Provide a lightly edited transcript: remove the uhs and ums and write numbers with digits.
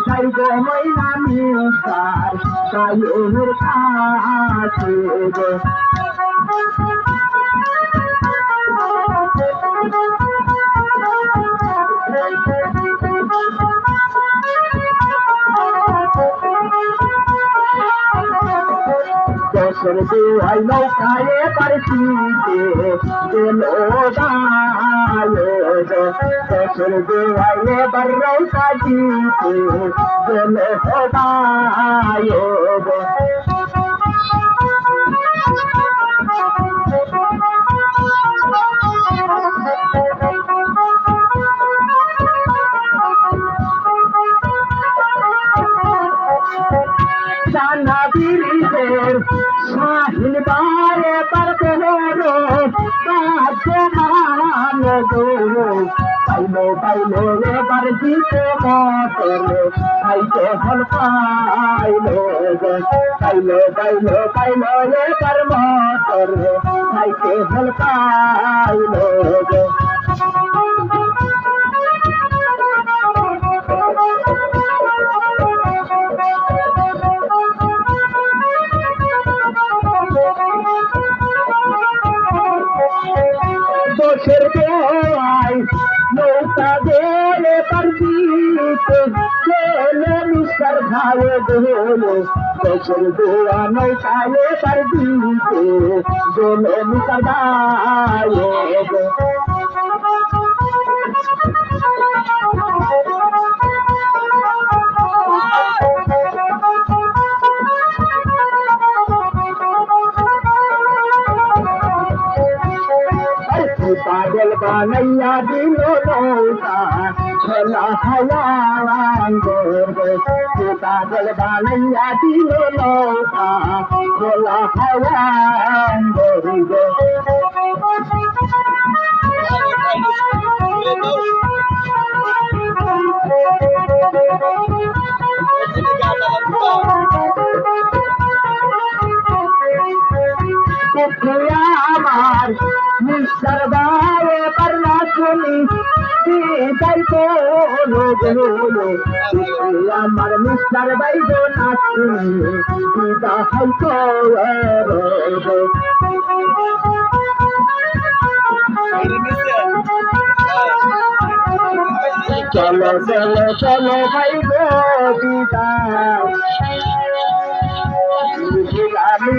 তাই গো ময়না মিস্টার কায়ের কাছে গো দশর দুয়াই নৌকায় পারছিতে গেল দায় দশর দুয়াই এবার নৌকা জিতে গেল দায় সাহিল বারে পারতে হলো পাইলো পাইলো এবার জিতে মতল খাইতে ফল পাইলো পাইলো পাইলো পাইলো এবার মতল খাইতে ফল পাইলো দোষের দোয়াই নৌকা গেলে পারদিতে গেলে মিস্টার ভালো গেলো দোষের দোয়া নৌকালে পারদিতে গেলে মিস্টার ভালো पागल बनैया दिलो नौका छोला हवांगोर पागल बनैया दिलो नौका छोला हवांगोर मिस्टर बारे पर ना सुनी दीदाई को लोगो আমার মিস্টার ভাই গো না শুনি দিদা হয়তো চলো চলো চলো ভাই গো দিদা আমি